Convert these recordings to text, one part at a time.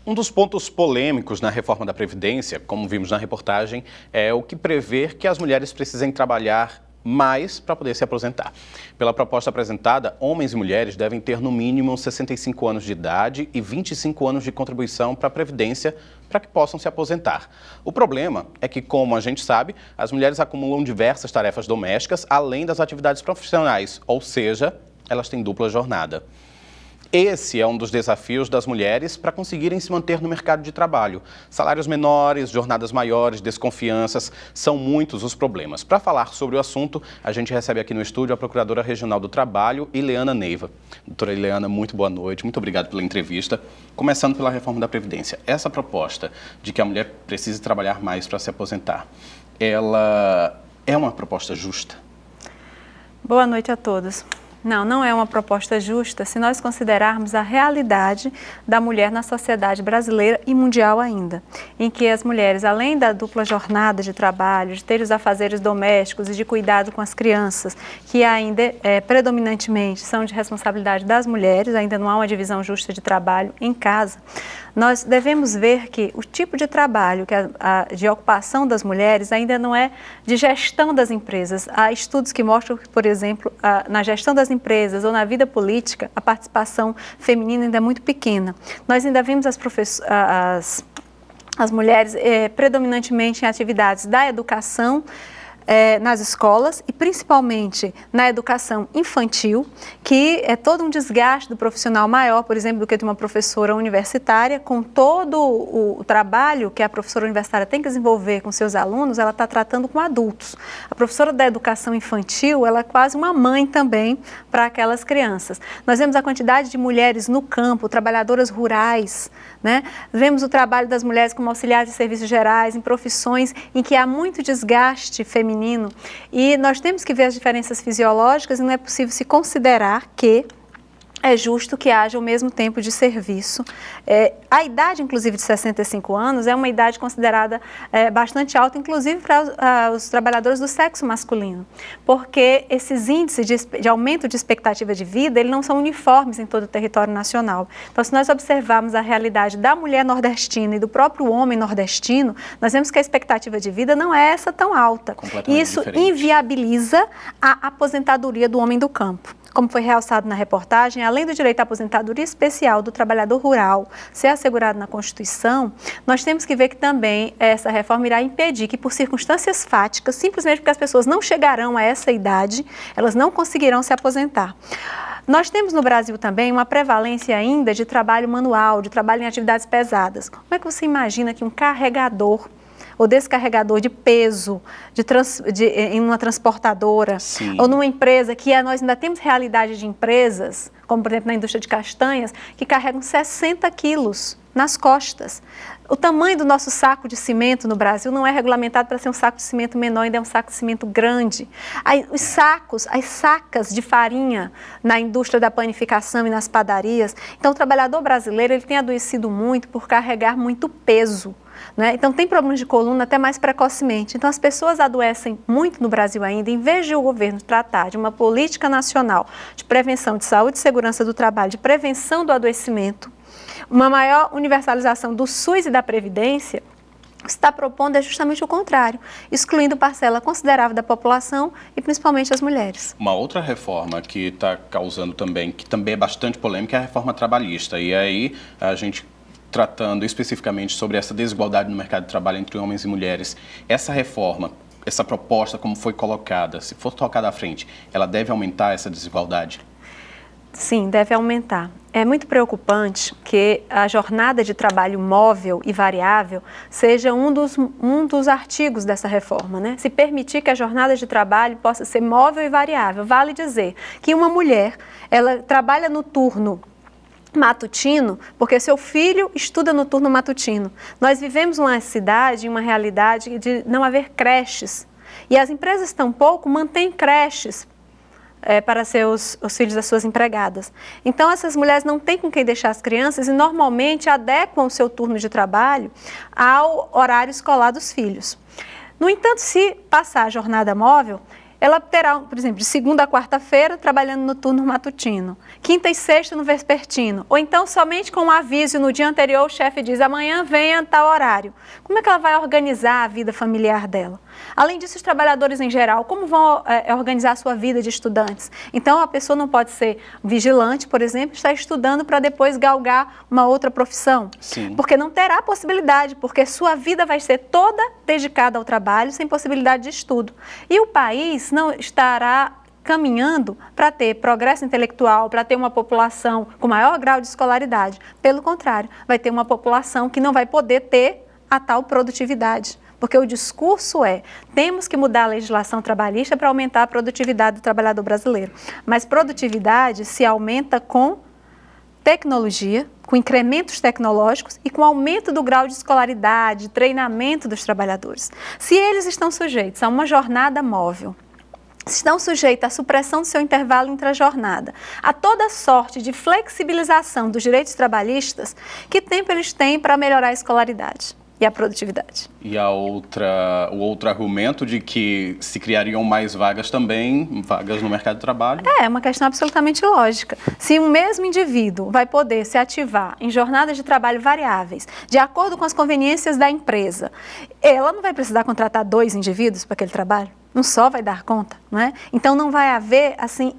Um dos pontos polêmicos na reforma da Previdência, como vimos na reportagem, é o que prevê que as mulheres precisem trabalhar mais para poder se aposentar. Pela proposta apresentada, homens e mulheres devem ter no mínimo 65 anos de idade e 25 anos de contribuição para a Previdência para que possam se aposentar. O problema é que, como a gente sabe, as mulheres acumulam diversas tarefas domésticas além das atividades profissionais, ou seja, elas têm dupla jornada. Esse é um dos desafios das mulheres para conseguirem se manter no mercado de trabalho. Salários menores, jornadas maiores, desconfianças, são muitos os problemas. Para falar sobre o assunto, a gente recebe aqui no estúdio a Procuradora Regional do Trabalho, Ileana Neiva. Doutora Ileana, muito boa noite, muito obrigado pela entrevista. Começando pela reforma da Previdência. Essa proposta de que a mulher precise trabalhar mais para se aposentar, ela é uma proposta justa? Boa noite a todos. Não é uma proposta justa se nós considerarmos a realidade da mulher na sociedade brasileira e mundial ainda, em que as mulheres, além da dupla jornada de trabalho, de ter os afazeres domésticos e de cuidado com as crianças, que ainda predominantemente são de responsabilidade das mulheres, ainda não há uma divisão justa de trabalho em casa, nós devemos ver que o tipo de trabalho, de ocupação das mulheres ainda não é de gestão das empresas. Há estudos que mostram que, por exemplo, na gestão das empresas ou na vida política, a participação feminina ainda é muito pequena. Nós ainda vemos as mulheres predominantemente em atividades da educação, nas escolas e principalmente na educação infantil, que é todo um desgaste do profissional maior, por exemplo, do que de uma professora universitária, com todo o trabalho que a professora universitária tem que desenvolver com seus alunos, ela está tratando com adultos. A professora da educação infantil, ela é quase uma mãe também para aquelas crianças. Nós vemos a quantidade de mulheres no campo, trabalhadoras rurais, né? Vemos o trabalho das mulheres como auxiliares de serviços gerais, em profissões em que há muito desgaste feminino, e nós temos que ver as diferenças fisiológicas e não é possível se considerar que é justo que haja o mesmo tempo de serviço. A idade, inclusive, de 65 anos é uma idade considerada bastante alta, inclusive para os trabalhadores do sexo masculino, porque esses índices de aumento de expectativa de vida, eles não são uniformes em todo o território nacional. Então, se nós observarmos a realidade da mulher nordestina e do próprio homem nordestino, nós vemos que a expectativa de vida não é essa tão alta. E isso inviabiliza a aposentadoria do homem do campo. Como foi realçado na reportagem, além do direito à aposentadoria especial do trabalhador rural ser assegurado na Constituição, nós temos que ver que também essa reforma irá impedir que, por circunstâncias fáticas, simplesmente porque as pessoas não chegarão a essa idade, elas não conseguirão se aposentar. Nós temos no Brasil também uma prevalência ainda de trabalho manual, de trabalho em atividades pesadas. Como é que você imagina que um carregador ou descarregador de peso em uma transportadora, sim, ou numa empresa que nós ainda temos realidade de empresas, como por exemplo na indústria de castanhas, que carregam 60 quilos nas costas. O tamanho do nosso saco de cimento no Brasil não é regulamentado para ser um saco de cimento menor, ainda é um saco de cimento grande. Os sacos, as sacas de farinha na indústria da panificação e nas padarias. Então o trabalhador brasileiro ele tem adoecido muito por carregar muito peso, né? Então tem problemas de coluna até mais precocemente. Então as pessoas adoecem muito no Brasil ainda, em vez de o governo tratar de uma política nacional de prevenção de saúde e segurança do trabalho, de prevenção do adoecimento, uma maior universalização do SUS e da Previdência, o que está propondo é justamente o contrário, excluindo parcela considerável da população e principalmente as mulheres. Uma outra reforma que está causando também, que também é bastante polêmica, é a reforma trabalhista. E aí a gente tratando especificamente sobre essa desigualdade no mercado de trabalho entre homens e mulheres, essa reforma, essa proposta como foi colocada, se for colocada à frente, ela deve aumentar essa desigualdade? Sim, deve aumentar. É muito preocupante que a jornada de trabalho móvel e variável seja um dos artigos dessa reforma, né? Se permitir que a jornada de trabalho possa ser móvel e variável, vale dizer que uma mulher, ela trabalha no turno matutino, porque seu filho estuda no turno matutino. Nós vivemos uma cidade, uma realidade de não haver creches. E as empresas tampouco mantêm creches para os filhos das suas empregadas. Então, essas mulheres não têm com quem deixar as crianças e normalmente adequam o seu turno de trabalho ao horário escolar dos filhos. No entanto, se passar a jornada móvel, ela terá, por exemplo, de segunda a quarta-feira trabalhando no turno matutino, quinta e sexta no vespertino, ou então somente com um aviso no dia anterior o chefe diz amanhã venha a tal horário. Como é que ela vai organizar a vida familiar dela? Além disso, os trabalhadores em geral, como vão organizar a sua vida de estudantes? Então, a pessoa não pode ser vigilante, por exemplo, estar estudando para depois galgar uma outra profissão. Sim. Porque não terá possibilidade, porque sua vida vai ser toda dedicada ao trabalho, sem possibilidade de estudo. E o país não estará caminhando para ter progresso intelectual, para ter uma população com maior grau de escolaridade. Pelo contrário, vai ter uma população que não vai poder ter a tal produtividade. Porque o discurso temos que mudar a legislação trabalhista para aumentar a produtividade do trabalhador brasileiro. Mas produtividade se aumenta com tecnologia, com incrementos tecnológicos e com aumento do grau de escolaridade, treinamento dos trabalhadores. Se eles estão sujeitos a uma jornada móvel, estão sujeitos à supressão do seu intervalo intra-jornada, a toda sorte de flexibilização dos direitos trabalhistas, que tempo eles têm para melhorar a escolaridade e a produtividade? E o outro argumento de que se criariam mais vagas também, vagas no mercado de trabalho? É uma questão absolutamente lógica. Se um mesmo indivíduo vai poder se ativar em jornadas de trabalho variáveis, de acordo com as conveniências da empresa, ela não vai precisar contratar 2 indivíduos para aquele trabalho? Um só vai dar conta, não é? Então não vai haver, assim,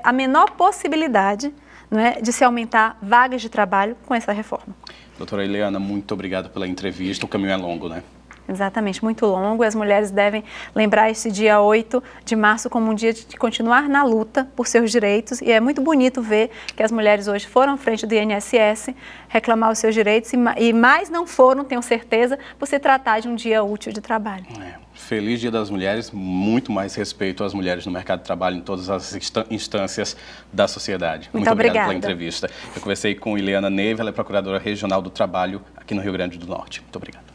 a menor possibilidade, não é, de se aumentar vagas de trabalho com essa reforma. Doutora Ileana, muito obrigado pela entrevista. O caminho é longo, né? Exatamente, muito longo. As mulheres devem lembrar esse dia 8 de março como um dia de continuar na luta por seus direitos. E é muito bonito ver que as mulheres hoje foram à frente do INSS reclamar os seus direitos e mais não foram, tenho certeza, por se tratar de um dia útil de trabalho. Feliz Dia das Mulheres, muito mais respeito às mulheres no mercado de trabalho em todas as instâncias da sociedade. Muito obrigado pela entrevista. Eu conversei com Ileana Neve, ela é Procuradora Regional do Trabalho aqui no Rio Grande do Norte. Muito obrigado.